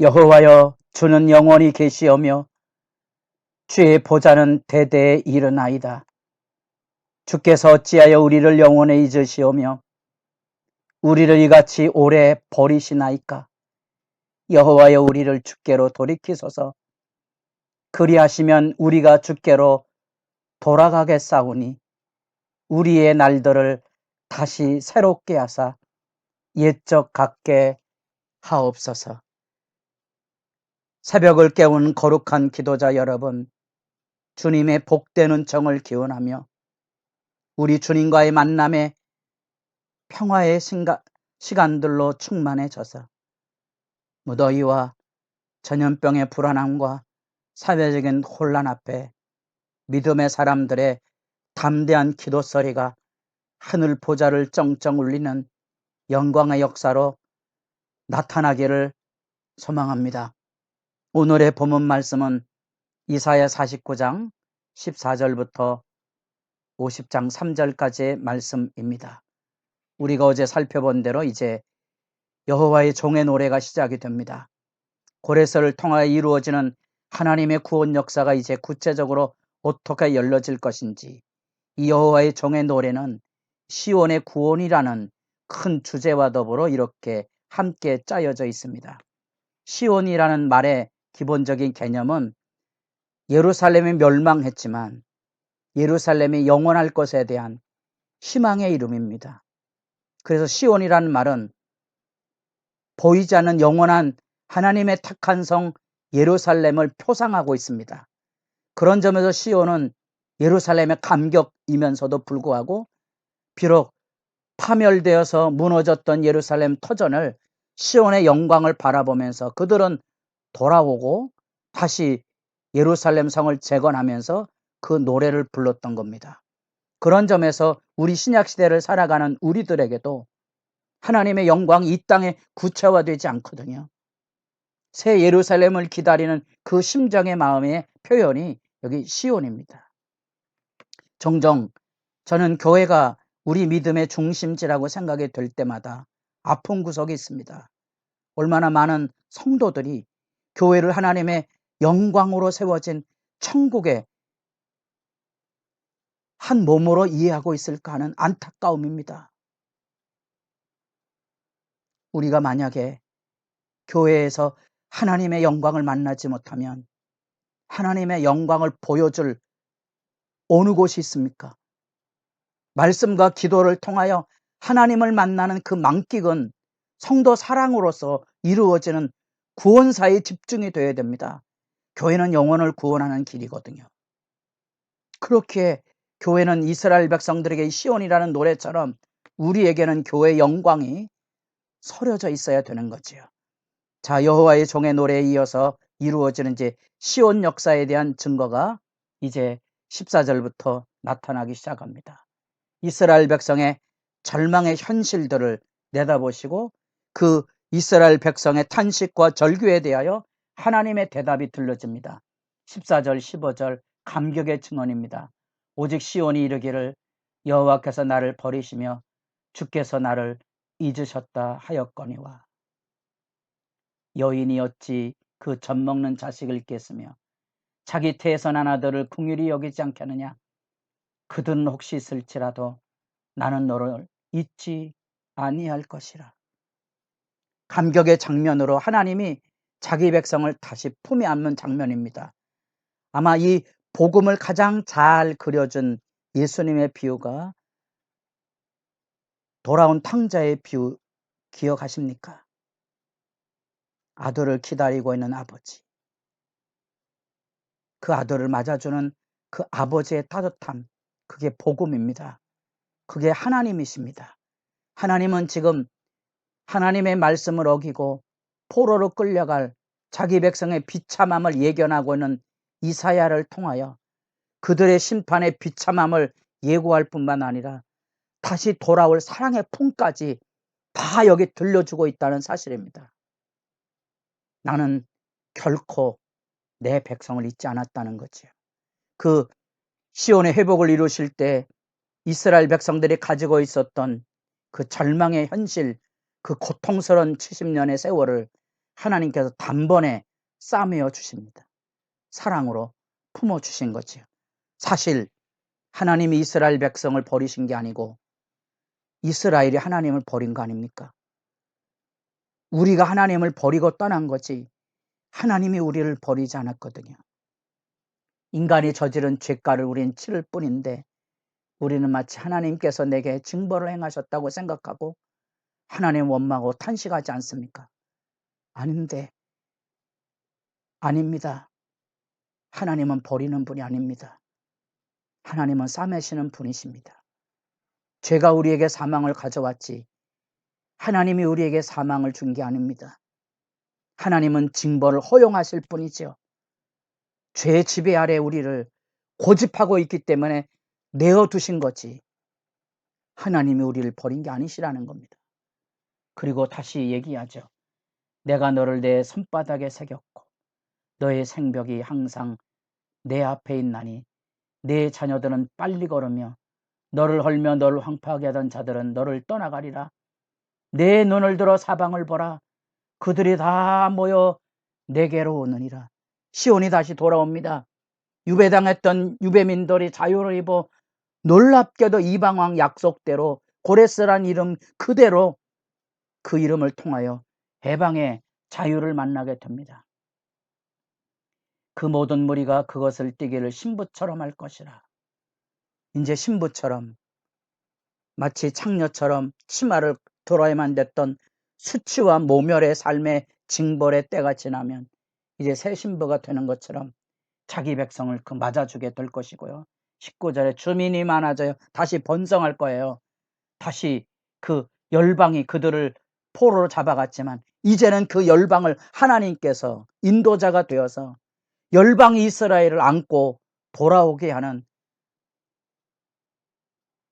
여호와여, 주는 영원히 계시오며 주의 보좌는 대대에 이르나이다. 주께서 어찌하여 우리를 영원히 잊으시오며 우리를 이같이 오래 버리시나이까. 여호와여, 우리를 주께로 돌이키소서. 그리하시면 우리가 주께로 돌아가겠사오니 우리의 날들을 다시 새롭게 하사 옛적 같게 하옵소서. 새벽을 깨운 거룩한 기도자 여러분, 주님의 복된 은총을 기원하며 우리 주님과의 만남에 평화의 시간들로 충만해져서 무더위와 전염병의 불안함과 사회적인 혼란 앞에 믿음의 사람들의 담대한 기도 소리가 하늘 보좌를 쩡쩡 울리는 영광의 역사로 나타나기를 소망합니다. 오늘의 본문 말씀은 이사야 49장 14절부터 50장 3절까지의 말씀입니다. 우리가 어제 살펴본 대로 이제 여호와의 종의 노래가 시작이 됩니다. 고레서를 통하여 이루어지는 하나님의 구원 역사가 이제 구체적으로 어떻게 열려질 것인지, 이 여호와의 종의 노래는 시온의 구원이라는 큰 주제와 더불어 이렇게 함께 짜여져 있습니다. 시온이라는 말의 기본적인 개념은 예루살렘이 멸망했지만 예루살렘이 영원할 것에 대한 희망의 이름입니다. 그래서 시온이라는 말은 보이지 않는 영원한 하나님의 택한 성 예루살렘을 표상하고 있습니다. 그런 점에서 시온은 예루살렘의 감격이면서도 불구하고 비록 파멸되어서 무너졌던 예루살렘 터전을 시온의 영광을 바라보면서 그들은 돌아오고 다시 예루살렘 성을 재건하면서 그 노래를 불렀던 겁니다. 그런 점에서 우리 신약시대를 살아가는 우리들에게도 하나님의 영광이 이 땅에 구체화되지 않거든요. 새 예루살렘을 기다리는 그 심정의 마음의 표현이 여기 시온입니다. 종종 저는 교회가 우리 믿음의 중심지라고 생각이 될 때마다 아픈 구석이 있습니다. 얼마나 많은 성도들이 교회를 하나님의 영광으로 세워진 천국의 한 몸으로 이해하고 있을까 하는 안타까움입니다. 우리가 만약에 교회에서 하나님의 영광을 만나지 못하면 하나님의 영광을 보여줄 어느 곳이 있습니까? 말씀과 기도를 통하여 하나님을 만나는 그 만끽은 성도 사랑으로서 이루어지는 구원사에 집중이 되어야 됩니다. 교회는 영혼을 구원하는 길이거든요. 그렇게 교회는 이스라엘 백성들에게 시온이라는 노래처럼 우리에게는 교회의 영광이 서려져 있어야 되는 거지요. 자, 여호와의 종의 노래에 이어서 이루어지는 이제 시온 역사에 대한 증거가 이제 14절부터 나타나기 시작합니다. 이스라엘 백성의 절망의 현실들을 내다보시고 그 이스라엘 백성의 탄식과 절규에 대하여 하나님의 대답이 들려집니다. 14절 15절 감격의 증언입니다. 오직 시온이 이르기를 여호와께서 나를 버리시며 주께서 나를 잊으셨다 하였거니와. 여인이 어찌 그 젖먹는 자식을 깼으며 자기 태에서 난 아들을 긍휼히 여기지 않겠느냐. 그들은 혹시 있을지라도 나는 너를 잊지 아니할 것이라. 감격의 장면으로 하나님이 자기 백성을 다시 품에 안는 장면입니다. 아마 이 복음을 가장 잘 그려준 예수님의 비유가 돌아온 탕자의 비유 기억하십니까? 아들을 기다리고 있는 아버지, 그 아들을 맞아주는 그 아버지의 따뜻함, 그게 복음입니다. 그게 하나님이십니다. 하나님은 지금 하나님의 말씀을 어기고 포로로 끌려갈 자기 백성의 비참함을 예견하고 있는 이사야를 통하여 그들의 심판의 비참함을 예고할 뿐만 아니라 다시 돌아올 사랑의 품까지 다 여기 들려주고 있다는 사실입니다. 나는 결코 내 백성을 잊지 않았다는 거지요. 그 시온의 회복을 이루실 때 이스라엘 백성들이 가지고 있었던 그 절망의 현실, 그 고통스러운 70년의 세월을 하나님께서 단번에 싸매어 주십니다. 사랑으로 품어주신 거지요. 사실 하나님이 이스라엘 백성을 버리신 게 아니고 이스라엘이 하나님을 버린 거 아닙니까? 우리가 하나님을 버리고 떠난 거지 하나님이 우리를 버리지 않았거든요. 인간이 저지른 죄가를 우리는 치를 뿐인데 우리는 마치 하나님께서 내게 징벌을 행하셨다고 생각하고 하나님 원망하고 탄식하지 않습니까? 아닌데, 아닙니다. 하나님은 버리는 분이 아닙니다. 하나님은 싸매시는 분이십니다. 죄가 우리에게 사망을 가져왔지 하나님이 우리에게 사망을 준 게 아닙니다. 하나님은 징벌을 허용하실 뿐이죠. 죄의 지배 아래 우리를 고집하고 있기 때문에 내어두신 거지 하나님이 우리를 버린 게 아니시라는 겁니다. 그리고 다시 얘기하죠. 내가 너를 내 손바닥에 새겼고 너의 생벽이 항상 내 앞에 있나니 내 자녀들은 빨리 걸으며 너를 헐며 너를 황폐하게 하던 자들은 너를 떠나가리라. 내 눈을 들어 사방을 보라. 그들이 다 모여 내게로 오느니라. 시온이 다시 돌아옵니다. 유배당했던 유배민들이 자유를 입어 놀랍게도 이방왕 약속대로 고레스란 이름 그대로 그 이름을 통하여 해방의 자유를 만나게 됩니다. 그 모든 무리가 그것을 띠기를 신부처럼 할 것이라. 이제 신부처럼 마치 창녀처럼 치마를 들어야만 됐던 수치와 모멸의 삶의 징벌의 때가 지나면 이제 새 신부가 되는 것처럼 자기 백성을 맞아주게 될 것이고요. 19절에 주민이 많아져요. 다시 번성할 거예요. 다시 그 열방이 그들을 포로로 잡아갔지만 이제는 그 열방을 하나님께서 인도자가 되어서 열방이 이스라엘을 안고 돌아오게 하는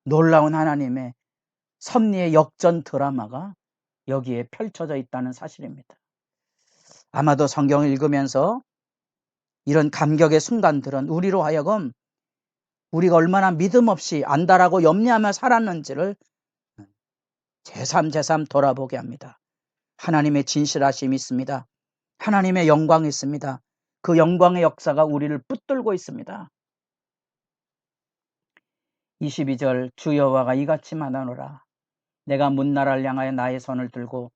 놀라운 하나님의 섭리의 역전 드라마가 여기에 펼쳐져 있다는 사실입니다. 아마도 성경을 읽으면서 이런 감격의 순간들은 우리로 하여금 우리가 얼마나 믿음 없이 안다라고 염려하며 살았는지를 제삼 돌아보게 합니다. 하나님의 진실하심이 있습니다. 하나님의 영광이 있습니다. 그 영광의 역사가 우리를 붙들고 있습니다. 22절 주 여호와가 이같이 말하노라. 내가 문나라를 향하여 나의 손을 들고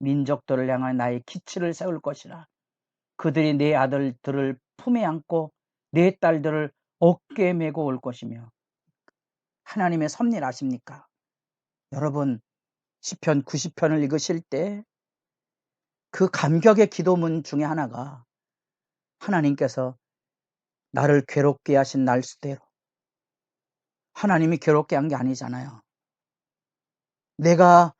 민족들을 향하여 나의 기치를 세울 것이라. 그들이 내 아들들을 품에 안고 내 딸들을 어깨에 메고 올 것이며. 하나님의 섭리를 아십니까? 여러분 시편 90편을 읽으실 때 그 감격의 기도문 중에 하나가 하나님께서 나를 괴롭게 하신 날수대로 하나님이 괴롭게 한 게 아니잖아요. 내가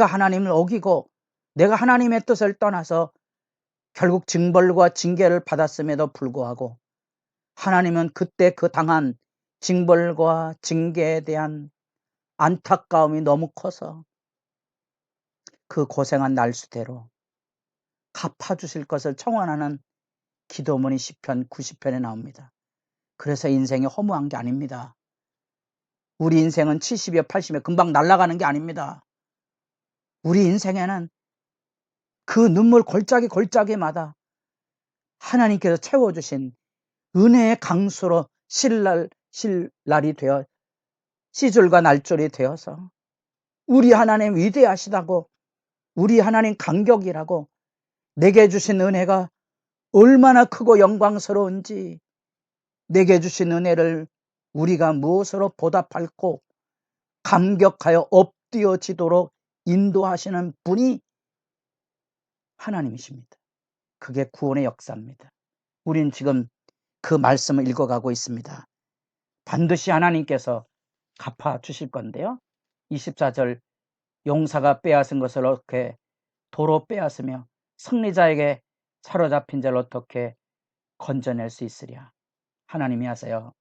하나님을 어기고 내가 하나님의 뜻을 떠나서 결국 징벌과 징계를 받았음에도 불구하고 하나님은 그때 그 당한 징벌과 징계에 대한 안타까움이 너무 커서 그 고생한 날수대로 갚아주실 것을 청원하는 기도문이 시편 90편에 나옵니다. 그래서 인생이 허무한 게 아닙니다. 우리 인생은 70여 80여 금방 날아가는 게 아닙니다. 우리 인생에는 그 눈물 골짜기마다 하나님께서 채워주신 은혜의 강수로 실날이 되어 시줄과 날줄이 되어서 우리 하나님 위대하시다고 우리 하나님 감격이라고 내게 주신 은혜가 얼마나 크고 영광스러운지 내게 주신 은혜를 우리가 무엇으로 보답할고 감격하여 엎드려지도록 인도하시는 분이 하나님이십니다. 그게 구원의 역사입니다. 우리는 지금 그 말씀을 읽어가고 있습니다. 반드시 하나님께서 갚아주실 건데요. 24절 용사가 빼앗은 것을 어떻게 도로 빼앗으며 승리자에게 사로잡힌 자를 어떻게 건져낼 수 있으랴. 하나님이 하세요.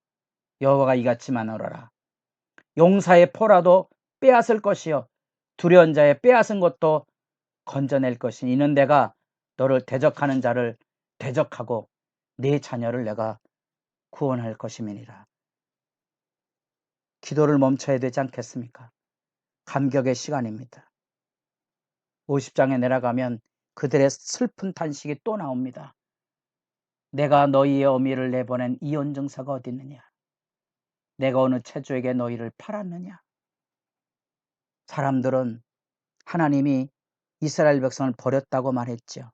여호와가 이같이 말하노라. 용사의 포라도 빼앗을 것이요 두려운 자의 빼앗은 것도 건져낼 것이니 이는 내가 너를 대적하는 자를 대적하고 네 자녀를 내가 구원할 것임이니라. 기도를 멈춰야 되지 않겠습니까? 감격의 시간입니다. 50장에 내려가면 그들의 슬픈 탄식이 또 나옵니다. 내가 너희의 어미를 내보낸 이혼증사가 어디 있느냐? 내가 어느 체주에게 너희를 팔았느냐? 사람들은 하나님이 이스라엘 백성을 버렸다고 말했죠.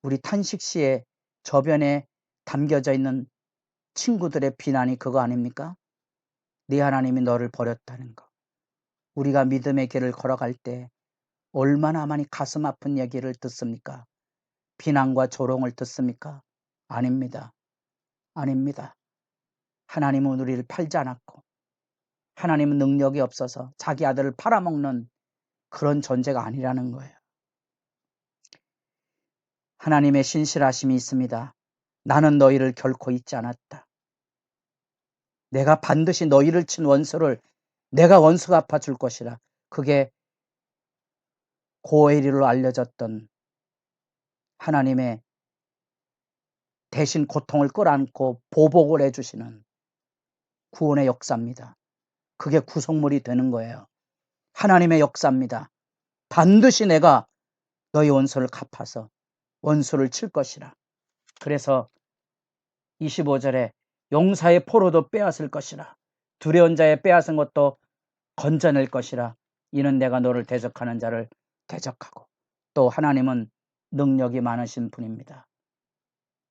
우리 탄식시의 저변에 담겨져 있는 친구들의 비난이 그거 아닙니까? 네 하나님이 너를 버렸다는 거. 우리가 믿음의 길을 걸어갈 때 얼마나 많이 가슴 아픈 얘기를 듣습니까? 비난과 조롱을 듣습니까? 아닙니다. 아닙니다. 하나님은 우리를 팔지 않았고 하나님은 능력이 없어서 자기 아들을 팔아먹는 그런 존재가 아니라는 거예요. 하나님의 신실하심이 있습니다. 나는 너희를 결코 잊지 않았다. 내가 반드시 너희를 친 원수를 내가 원수 갚아줄 것이라. 그게 고엘이로 알려졌던 하나님의 대신 고통을 끌어안고 보복을 해주시는 구원의 역사입니다. 그게 구속물이 되는 거예요. 하나님의 역사입니다. 반드시 내가 너희 원수를 갚아서 원수를 칠 것이라. 그래서 25절에 용사의 포로도 빼앗을 것이라. 두려운 자의 빼앗은 것도 건져낼 것이라. 이는 내가 너를 대적하는 자를 대적하고 또 하나님은 능력이 많으신 분입니다.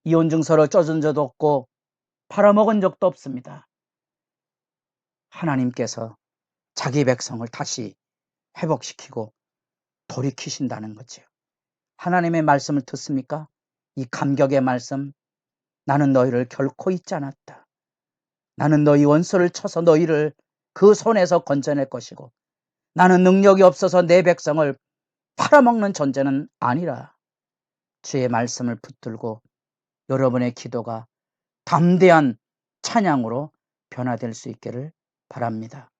이혼증서를 쪄준 적도 없고 팔아먹은 적도 없습니다. 하나님께서 자기 백성을 다시 회복시키고 돌이키신다는 거죠. 하나님의 말씀을 듣습니까? 이 감격의 말씀. 나는 너희를 결코 잊지 않았다. 나는 너희 원수를 쳐서 너희를 그 손에서 건져낼 것이고 나는 능력이 없어서 내 백성을 팔아먹는 존재는 아니라. 주의 말씀을 붙들고 여러분의 기도가 담대한 찬양으로 변화될 수 있기를 바랍니다.